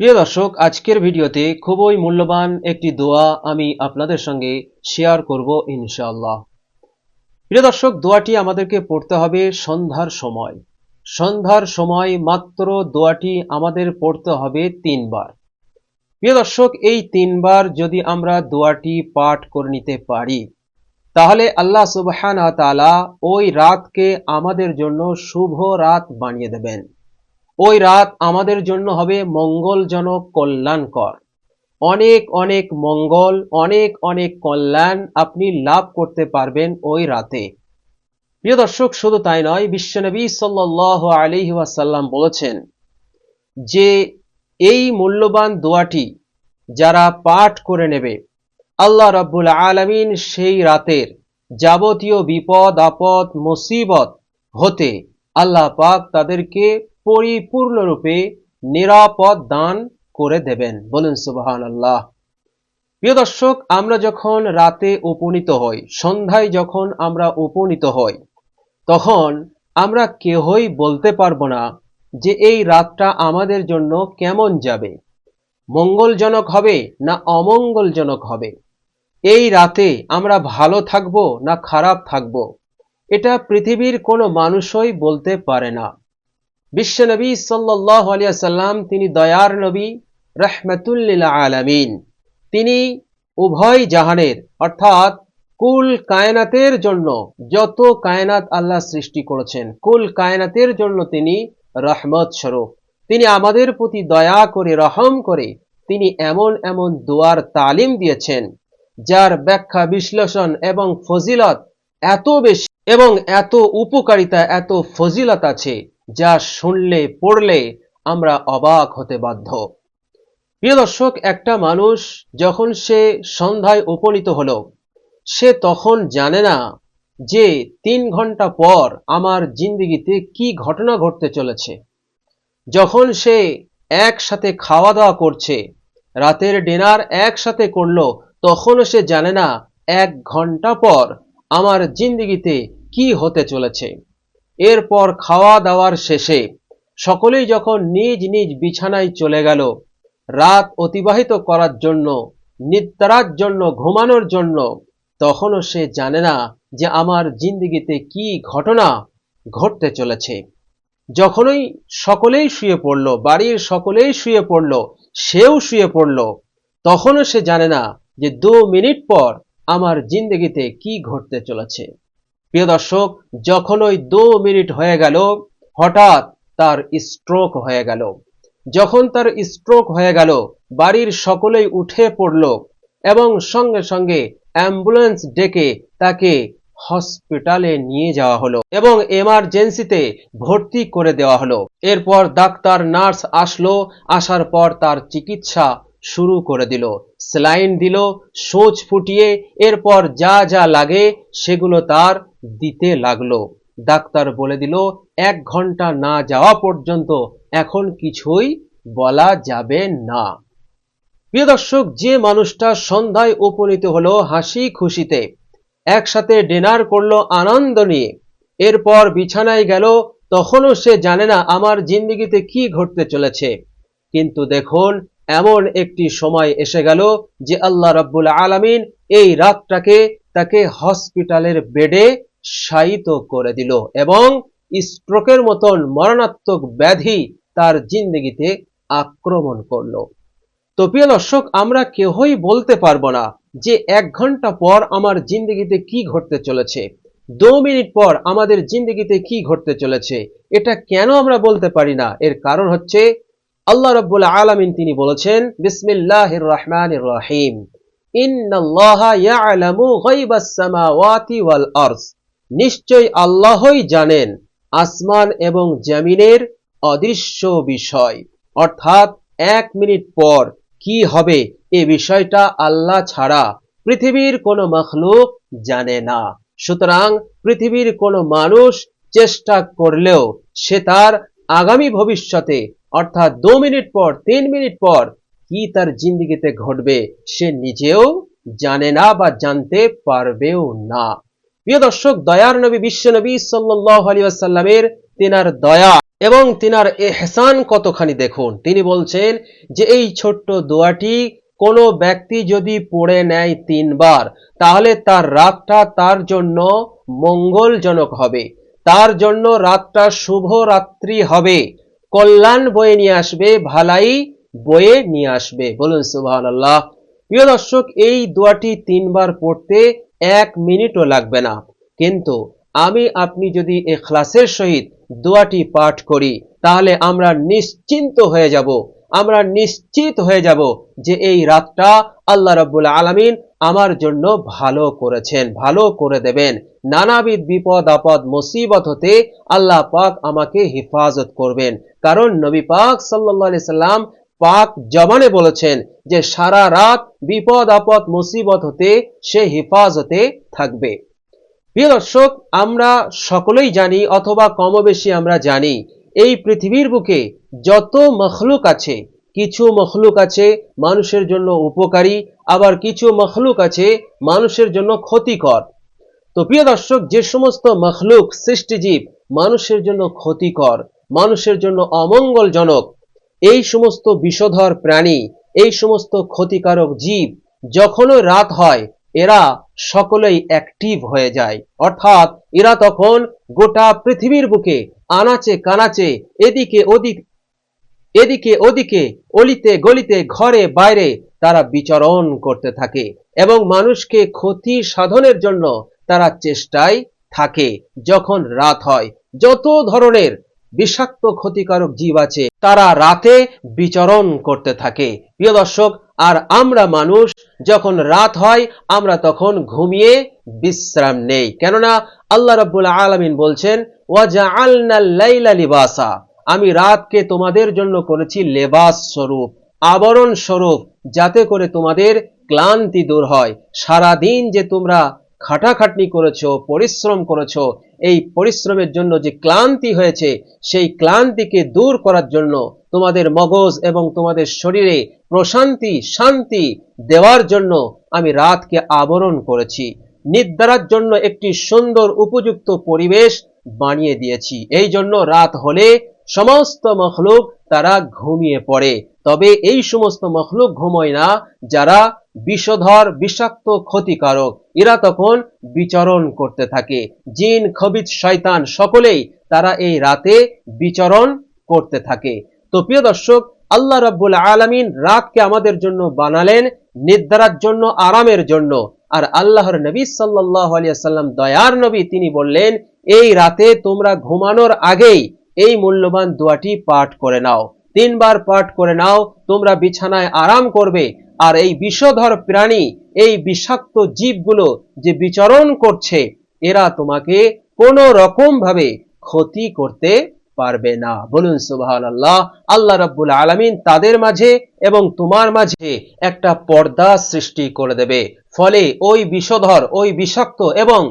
প্রিয় দর্শক, আজকের ভিডিওতে খুবই মূল্যবান একটি দোয়া আমি আপনাদের সঙ্গে শেয়ার করব ইনশাআল্লাহ। প্রিয় দর্শক, দোয়াটি আমাদেরকে পড়তে হবে সন্ধ্যার সময় মাত্র দোয়াটি আমাদের পড়তে হবে 3 বার। প্রিয় দর্শক, এই 3 বার যদি আমরা দোয়াটি পাঠ করে নিতে পারি তাহলে আল্লাহ সুবহানাহু ওয়া তাআলা ওই রাতকে আমাদের জন্য শুভ রাত বানিয়ে দেবেন। ওই রাত আমাদের জন্য হবে মঙ্গলজনক, কল্যাণকর। অনেক অনেক মঙ্গল, অনেক অনেক কল্যাণ আপনি লাভ করতে পারবেন ওই রাতে। প্রিয় দর্শক, শুধু তাই নয়, বিশ্বনবী সাল্লাল্লাহু আলাইহি ওয়াসাল্লাম বলেছেন যে এই মূল্যবান দোয়াটি যারা পাঠ করে নেবে, আল্লাহ রাব্বুল আলামিন সেই রাতের যাবতীয় বিপদ আপদ মুসিবত হতে আল্লাহ পাক তাদেরকে পরিপূর্ণরূপে নিরাপদ দান করে দেবেন। বলুন সুবহানাল্লাহ। প্রিয় দর্শক, আমরা যখন রাতে উপনীত হই, সন্ধ্যায় যখন আমরা উপনীত হই, তখন আমরা কেউই বলতে পারবো না যে এই রাতটা আমাদের জন্য কেমন যাবে, মঙ্গলজনক হবে না অমঙ্গলজনক হবে, এই রাতে আমরা ভালো থাকবো না খারাপ থাকবো, এটা পৃথিবীর কোনো মানুষই বলতে পারে না। বিশ্বনবী সাল্লাল্লাহু আলাইহি ওয়াসাল্লাম তিনি দয়ার নবী, রাহমাতুল লিল আলামিন। তিনি উভয় জাহানের অর্থাৎ কুল কায়নাতের জন্য, যত কায়নাত আল্লাহ সৃষ্টি করেছেন, কুল কায়নাতের জন্য তিনি রহমত স্বরূপ। তিনি আমাদের প্রতি দয়া করে, রহম করে তিনি এমন এমন দোয়ার তালিম দিয়েছেন যার ব্যাখ্যা, বিশ্লেষণ এবং ফজিলত এত বেশি এবং এত উপকারিতা, এত ফজিলত আছে যা শুনলে পড়লে আমরা অবাক হতে বাধ্য। প্রিয় দর্শক, একটা মানুষ যখন সে সন্ধ্যায় উপনীত হলো, সে তখন জানে না যে 3 ঘন্টা পর আমার জিন্দেগিতে কি ঘটনা ঘটতে চলেছে। যখন সে একসাথে খাওয়া দাওয়া করছে, রাতের ডিনার একসাথে করলো, তখনও সে জানে না 1 ঘন্টা পর আমার জিন্দেগিতে কি হতে চলেছে। এরপর খাওয়া দাওয়ার শেষে সকলেই যখন নিজ নিজ বিছানায় চলে গেল রাত অতিবাহিত করার জন্য, নিদ্রার জন্য, ঘুমানোর জন্য, তখনও সে জানে না যে আমার জিন্দেগিতে কি ঘটনা ঘটতে চলেছে। যখনই সকলেই শুয়ে পড়ল, বাড়ির সকলেই শুয়ে পড়ল, সেও শুয়ে পড়ল, তখনও সে জানে না যে 2 মিনিট পর আমার জিন্দেগিতে কি ঘটতে চলেছে। প্রিয় দর্শক, যখন ওই 2 মিনিট হয়ে গেল, হঠাৎ তার স্ট্রোক হয়ে গেল। যখন তার স্ট্রোক হয়ে গেল, বাড়ির সকলেই উঠে পড়ল এবং সঙ্গে সঙ্গে অ্যাম্বুলেন্স ডেকে তাকে হসপিটালে নিয়ে যাওয়া হলো এবং এমার্জেন্সিতে ভর্তি করে দেওয়া হলো। এরপর ডাক্তার নার্স আসলো, আসার পর তার চিকিৎসা শুরু করে দিল, স্যালাইন দিল, সূচ ফুটিয়ে এরপর যা যা লাগে সেগুলো তার দিতে লাগলো। ডাক্তার বলে দিল 1 ঘন্টা না যাওয়া পর্যন্ত এখন কিছুই বলা যাবে না। প্রিয় দর্শক, যে মানুষটা সন্ধ্যায় উপনীত হলো হাসি খুশিতে, একসাথে ডিনার করলো আনন্দ নিয়ে, এরপর বিছানায় গেল, তখনও সে জানে না আমার জিন্দেগিতে কি ঘটতে চলেছে। কিন্তু দেখুন, এমন একটি সময় এসে গেল যে আল্লাহ রাব্বুল আলামিন এই রাতটাকে তাকে হসপিটালের বেডে শায়িত করে দিল এবং স্ট্রোকের মতন মরণাত্মক ব্যাধি তার জিন্দেগিতে আক্রমণ করলো। তো প্রিয় দর্শক, আমরা কেউই বলতে পারবো না যে 1 ঘন্টা পর আমার জিন্দেগিতে কি ঘটতে চলেছে, 2 মিনিট পর আমাদের জিন্দেগিতে কি ঘটতে চলেছে। এটা কেন আমরা বলতে পারি না? এর কারণ হচ্ছে আল্লাহ রাব্বুল আলামিন তিনি বলেছেন, বিসমিল্লাহির রহমানির রহিম, ইন্নাল্লাহা ইয়ালামু গায়বাস সামাওয়াতি ওয়াল আরদ। নিশ্চয় আল্লাহই জানেন আসমান এবং জমিনের অদৃশ্য বিষয়, অর্থাৎ 1 মিনিট পর কি হবে এই বিষয়টা আল্লাহ ছাড়া পৃথিবীর কোনো মাখলুক জানে না। সুতরাং পৃথিবীর কোনো মানুষ চেষ্টা করলেও সে তার আগামী ভবিষ্যতে অর্থাৎ 2 মিনিট পর, 3 মিনিট পর কি তার জিন্দেগিতে ঘটবে সে নিজেও জানে না বা জানতে পারবেও না। প্রিয় দর্শক, দয়ার নবী বিশ্বনবী সাল্লাল্লাহু আলাইহি ওয়াসাল্লামের তেনার দয়া এবং তিনার ইহসান কতখানি দেখুন। তিনি বলছেন যে এই ছোট্ট দোয়াটি কোনো ব্যক্তি যদি পড়ে নেয় 3 বার, তাহলে তার রাতটা তার জন্য মঙ্গলজনক হবে, তার জন্য রাতটা শুভ রাত্রি হবে, কল্যাণ বয়ে নিয়ে আসবে, ভালাই বয়ে নিয়ে আসবে। বলুন সুবহানাল্লাহ। প্রিয় দর্শক, এই দোয়াটি 3 বার পড়তে 1 মিনিটও লাগবে না, কিন্তু আমি আপনি যদি ইখলাসের সহিত দোয়াটি পাঠ করি, তাহলে আমরা নিশ্চিন্ত হয়ে যাব, আমরা নিশ্চিত হয়ে যাব যে এই রাতটা আল্লাহ রাব্বুল আলামিন আমার জন্য ভালো করেছেন, ভালো করে দেবেন। নানাবিধ বিপদ আপদ মুসিবত হতে আল্লাহ পাক আমাকে হেফাজত করবেন, কারণ নবী পাক সাল্লাল্লাহু আলাইহি সাল্লাম পাক জবানে বলেছেন যে সারা রাত বিপদ আপদ মুসিবত হতে সে হেফাজতে থাকবে। প্রিয় দর্শক, আমরা সকলেই জানি অথবা কমবেশি আমরা জানি এই পৃথিবীর বুকে যত মখলুক আছে, কিছু মখলুক আছে মানুষের জন্য উপকারী, আবার কিছু মখলুক আছে মানুষের জন্য ক্ষতিকর। তো প্রিয় দর্শক, যে সমস্ত মখলুক সৃষ্টিজীব মানুষের জন্য ক্ষতিকর, মানুষের জন্য অমঙ্গলজনক, এই সমস্ত বিষধর প্রাণী, এই সমস্ত ক্ষতিকারক জীব, যখনই রাত হয় এরা সকলেই অ্যাক্টিভ হয়ে যায়, অর্থাৎ এরা তখন গোটা পৃথিবীর বুকে আনাচে কানাচে, এদিকে ওদিকে, অলিতে গলিতে, ঘরে বাইরে তারা বিচরণ করতে থাকে এবং মানুষকে ক্ষতি সাধনের জন্য তারা চেষ্টায় থাকে। যখন রাত হয়, যত ধরনের বিষাক্ত ক্ষতিকারক জীব আছে তারা রাতে বিচরণ করতে থাকে। প্রিয় দর্শক, আর আমরা মানুষ যখন রাত হয় আমরা তখন ঘুমিয়ে বিশ্রাম নেই, কেননা আল্লাহ রাব্বুল আলামিন বলছেন ওয়াজআলনাল লাইলা লিবাসা, আমি রাতকে তোমাদের জন্য করেছি লেবাস স্বরূপ, আবরণ স্বরূপ, যাতে করে তোমাদের ক্লান্তি দূর হয়। সারা দিন যে তোমরা খাটাখাটনি করেছো, পরিশ্রম করেছো, এই পরিশ্রমের জন্য যে ক্লান্তি হয়েছে সেই ক্লান্তিকে দূর করার জন্য তোমাদের মগজ এবং তোমাদের শরীরে প্রশান্তি শান্তি দেওয়ার জন্য আমি রাতকে আবরণ করেছি, নিদ্রার জন্য একটি সুন্দর উপযুক্ত পরিবেশ বানিয়ে দিয়েছি। এই জন্য রাত হলে সমস্ত মখলুক তারা ঘুমিয়ে পড়ে, তবে এই সমস্ত মখলুক ঘুমোয় না যারা বিষধর বিষাক্ত ক্ষতিকারক, এরা তখন বিচরণ করতে থাকে। জিন খবিত শয়তান সকলেই তারা এই রাতে বিচরণ করতে থাকে। তো প্রিয় দর্শক, আল্লাহ রাব্বুল আলামিন রাতকে আমাদের জন্য বানালেন নিদ্রার জন্য, আরামের জন্য। আর আল্লাহর নবী সাল্লাল্লাহু আলাইহি ওয়াসাল্লাম দয়ার নবী, তিনি বললেন এই রাতে তোমরা ঘুমানোর আগেই এই মূল্যবান দোয়াটি পাঠ করে নাও, 3 বার পাঠ করে নাও, তোমরা বিছানায় আরাম করবে। আর এই বিষধর প্রাণী, এই বিষাক্ত জীবগুলো যে বিচরণ করছে, এরা তোমাকে কোনো রকম ভাবে ক্ষতি করতে পারবে না। বলুন সুবহানাল্লাহ। আল্লাহ রাব্বুল আলামিন তাদের মাঝে এবং তোমার মাঝে একটা পর্দা সৃষ্টি করে দেবে, ফলে ওই বিষধর, ওই বিষাক্ত এবং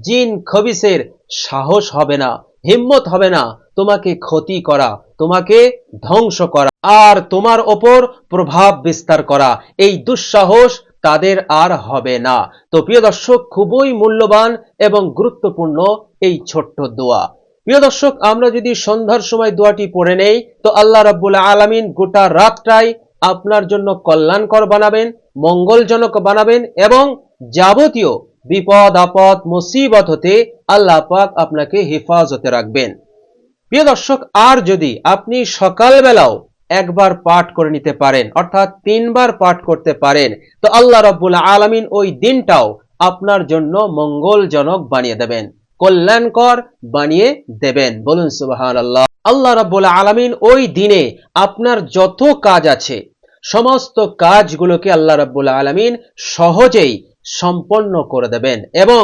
জিন খবিসের সাহস হবে না, হিম্মত হবে না তোমাকে ক্ষতি করা, তোমাকে ধ্বংস করা, আর তোমার ওপর প্রভাব বিস্তার করা, এই দুঃসাহস তাদের আর হবে না। তো প্রিয় দর্শক, খুবই মূল্যবান এবং গুরুত্বপূর্ণ এই ছোট্ট দোয়া। প্রিয় দর্শক, আমরা যদি সন্ধ্যার সময় দোয়াটি পড়ে নেই, তো আল্লাহ রাব্বুল আলামিন গোটা রাতটাই আপনার জন্য কল্যাণকর বানাবেন, মঙ্গলজনক বানাবেন এবং যাবতীয় বিপদ আপদ মুসিবত হতে আল্লাহ পাক আপনাকে হেফাজতে রাখবেন। প্রিয় দর্শক, আর যদি আপনি সকালবেলাও একবার পাঠ করে নিতে পারেন, অর্থাৎ 3 বার পাঠ করতে পারেন, তো আল্লাহ রাব্বুল আলামিন ওই দিনটাও আপনার জন্য মঙ্গলজনক বানিয়ে দেবেন, কল্যাণকর বানিয়ে দেবেন। বলুন সুবহানাল্লাহ। আল্লাহ রাব্বুল আলামিন ওই দিনে আপনার যত কাজ আছে সমস্ত কাজগুলোকে আল্লাহ রাব্বুল আলামিন সহজেই সম্পন্ন করে দেবেন এবং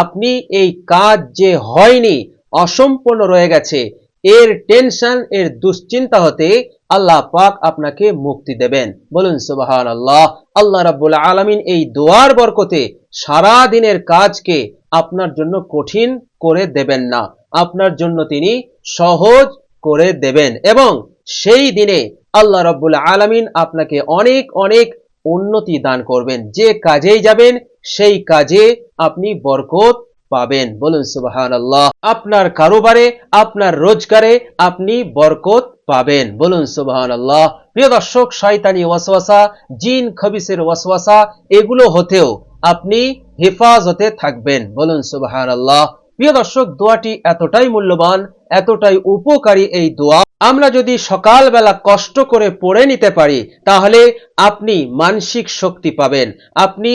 আপনি এই কাজ যে হয়নি, অসম্পূর্ণ রয়ে গেছে, এর টেনশন, এর দুশ্চিন্তা হতে আল্লাহ পাক আপনাকে মুক্তি দেবেন। বলুন সুবহানাল্লাহ। আল্লাহ রাব্বুল আলামিন এই দোয়ার বরকতে সারা দিনের কাজকে আপনার জন্য কঠিন করে দেবেন না, আপনার জন্য তিনি সহজ করে দেবেন এবং সেই দিনে আল্লাহ রাব্বুল আলামিন আপনাকে অনেক অনেক উন্নতি দান করবেন। যে কাজেই যাবেন সেই কাজে আপনি বরকত পাবেন। বলুন সুবহানাল্লাহ। আপনার কারোবারে, আপনার রোজগারে আপনি বরকত পাবেন। বলুন সুবহানাল্লাহ। প্রিয় দর্শক, শয়তানি ওয়াসওয়াসা, জিন খবিসের ওয়াসওয়াসা, এগুলো হতেও আপনি হেফাজতে থাকবেন। বলুন সুবহানাল্লাহ। প্রিয় দর্শক, দোয়াটি এতটাই মূল্যবান, এতটাই উপকারী এই দোয়া, আমরা যদি সকালবেলা কষ্ট করে পড়ে নিতে পারি তাহলে আপনি মানসিক শক্তি পাবেন, আপনি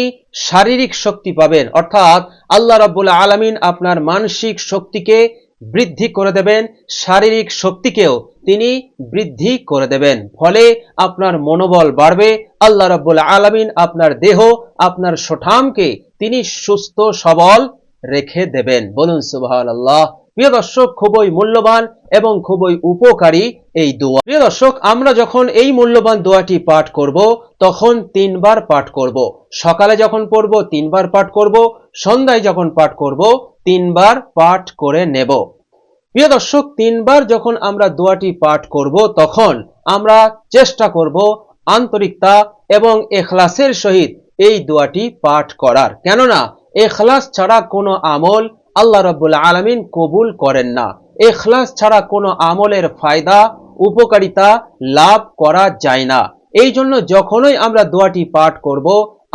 শারীরিক শক্তি পাবেন, অর্থাৎ আল্লাহ রাব্বুল আলামিন আপনার মানসিক শক্তিকে বৃদ্ধি করে দেবেন, শারীরিক শক্তিকেও তিনি বৃদ্ধি করে দেবেন। ফলে আপনার মনোবল বাড়বে, আল্লাহ রাব্বুল আলামিন আপনার দেহ, আপনার সুঠামকে তিনি সুস্থ সবল রেখে দেবেন। বলুন সুবহানাল্লাহ। প্রিয় দর্শক, খুবই মূল্যবান এবং খুবই উপকারী এই দোয়া। প্রিয় দর্শক, আমরা যখন এই মূল্যবান দোয়াটি পাঠ করব তখন 3 বার পাঠ করব। সকালে যখন পড়ব 3 বার পাঠ করব, সন্ধ্যায় যখন পাঠ করব 3 বার পাঠ করে নেব। প্রিয় দর্শক, 3 বার যখন আমরা দোয়াটি পাঠ করব তখন আমরা চেষ্টা করব আন্তরিকতা এবং ইখলাসের সহিত এই দোয়াটি পাঠ করার। কেননা ইখলাস ছাড়া কোনো আমল আল্লাহ রাব্বুল আলামিন কবুল করেন না। ইখলাস ছাড়া কোনো আমলের ফায়দা, উপকারিতা লাভ করা যায় না। এই জন্য যখনই আমরা দোয়াটি পাঠ করব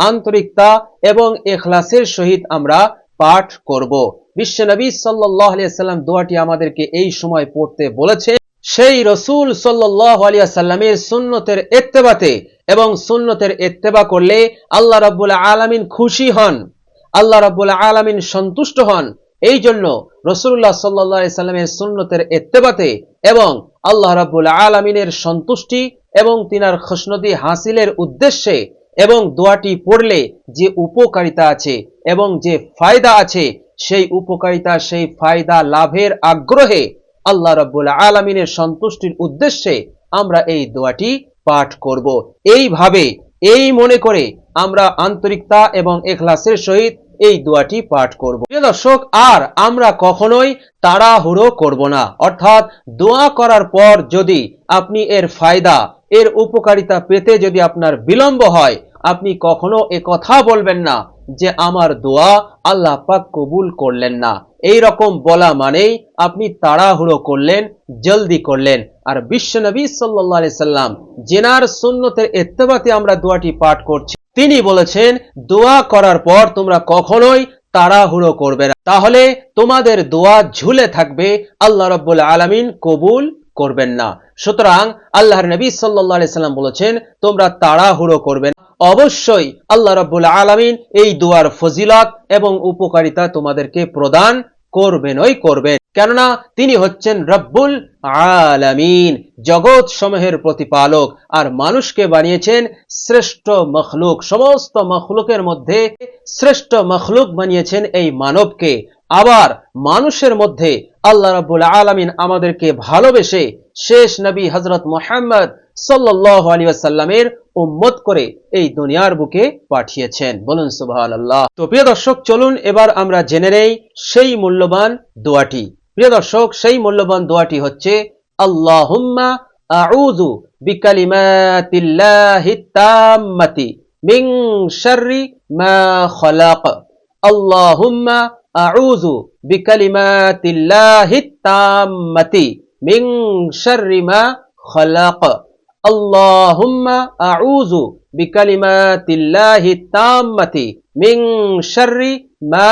আন্তরিকতা এবং ইখলাসের সহিত আমরা পাঠ করব। বিশ্বনবী সাল্লাল্লাহু আলাইহি ওয়াসাল্লাম দোয়াটি আমাদেরকে এই সময় পড়তে বলেছে। সেই রাসূল সাল্লাল্লাহু আলাইহি ওয়াসাল্লামের সুন্নতের ইত্তেবাতে, এবং সুন্নতের ইত্তেবা করলে আল্লাহ রাব্বুল আলামিন খুশি হন, আল্লাহ রাব্বুল আলামিন সন্তুষ্ট হন। এই জন্য রাসূলুল্লাহ সাল্লাল্লাহু আলাইহি ওয়াসাল্লামের সুন্নতের ইত্তেবাতে এবং আল্লাহ রাব্বুল আলামিনের সন্তুষ্টি এবং তিনার খুশনদি হাসিলের উদ্দেশ্যে এবং দোয়াটি পড়লে যে উপকারিতা আছে এবং যে ফায়দা আছে, সেই উপকারিতা, সেই ফায়দা লাভের আগ্রহে আল্লাহ রাব্বুল আলামিনের সন্তুষ্টির উদ্দেশ্যে আমরা এই দোয়াটি পাঠ করব। এইভাবে, এই মনে করে আমরা আন্তরিকতা এবং ইখলাসের সহিত এই দোয়াটি পাঠ করব। প্রিয় দর্শক, আর আমরা কখনোই তাড়াহুড়ো করব না। অর্থাৎ দোয়া করার পর যদি আপনি এর ফায়দা, এর উপকারিতা পেতে যদি আপনার বিলম্ব হয়, আপনি কখনো এ কথা বলবেন না যে আমার দোয়া আল্লাহ পাক কবুল করলেন না। এই রকম বলা মানেই আপনি তাড়াহুড়ো করলেন, জলদি করলেন। আর বিশ্বনবী সাল্লাল্লাহু আলাইহি সাল্লাম, যেনার সুন্নতের ইত্তেবাতে আমরা দোয়াটি পাঠ করছি, তিনি বলেছেন দোয়া করার পর তোমরা কখনোই তাড়াহুড়ো করবে না, তাহলে তোমাদের দোয়া ঝুলে থাকবে, আল্লাহ রাব্বুল আলামিন কবুল করবেন না। সুতরাং আল্লাহর নবী সাল্লাল্লাহু আলাইহি সাল্লাম বলেছেন তোমরা তাড়াহুড়ো করবে না। অবশ্যই আল্লাহ রাব্বুল আলামিন এই দোয়ার ফজিলত এবং উপকারিতা তোমাদেরকে প্রদান করবেনই করবেন। কেননা তিনি হচ্ছেন রব্বুল আলামিন, জগৎ সমূহের প্রতিপালক, আর মানুষকে বানিয়েছেন শ্রেষ্ঠ মখলুক। সমস্ত মখলুকের মধ্যে শ্রেষ্ঠ মখলুক বানিয়েছেন এই মানবকে। আবার মানুষের মধ্যে আল্লাহ রাব্বুল আলামিন আমাদেরকে ভালোবেসে শেষ নবী হযরত মুহাম্মদ সাল্লাল্লাহু আলাইহি ওয়াসাল্লামের উম্মত করে এই দুনিয়ার বুকে পাঠিয়েছেন। বলুন সুবহানাল্লাহ। তো প্রিয় দর্শক, চলুন এবার আমরা জেনে নেই সেই মূল্যবান দোয়াটি। প্রিয় দর্শক, সেই মূল্যবান দোয়াটি হচ্ছে আল্লাহুম্মা আউযু বিকালিমাতিল্লাহিত তাম্মাতি মিন শাররি মা খালাক। আল্লাহুম্মা আউযু বিকালিমাতিল্লাহিত তাম্মাতি মিন শাররি মা খালাক। আল্লাহুম্মা আউযু বিকালিমাতিল্লাহিত তাম্মাতি মিন শাররি মা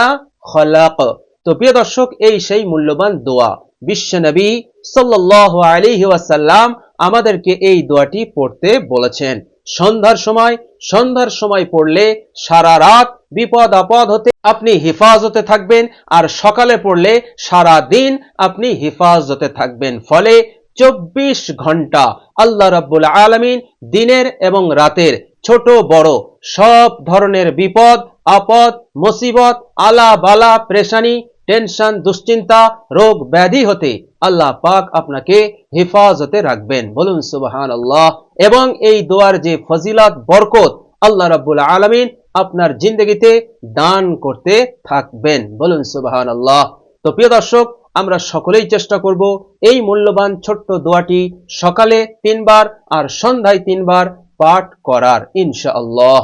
খালাক। তো প্রিয় দর্শক, এই সেই মূল্যবান দোয়া। বিশ্বনবী সাল্লাল্লাহু আলাইহি ওয়াসাল্লাম আমাদেরকে এই দোয়াটি পড়তে বলেছেন। সন্ধ্যার সময় পড়লে সারা রাত বিপদ আপদ হতে আপনি হেফাজতে থাকবেন, আর সকালে পড়লে সারা দিন আপনি হেফাজতে থাকবেন। ফলে 24 ঘন্টা আল্লাহ রাব্বুল আলামিন দিনের এবং রাতের ছোট বড় সব ধরনের বিপদ আপদ, মুসিবত, আলা বালা, পেরেশানি, টেনশন, দুশ্চিন্তা, রোগ ব্যাধি হতে আল্লাহ পাক আপনাকে হেফাজতে রাখবেন। বলুন সুবহানাল্লাহ। এবং এই দোয়ার যে ফজিলত, বরকত আল্লাহ রাব্বুল আলামিন আপনার জিন্দেগিতে দান করতে থাকবেন। বলুন সুবহানাল্লাহ। তো প্রিয় দর্শক, আমরা সকলেই চেষ্টা করব এই মূল্যবান ছোট্ট দোয়াটি সকালে 3 বার আর সন্ধ্যায় 3 বার পাঠ করার, ইনশাআল্লাহ।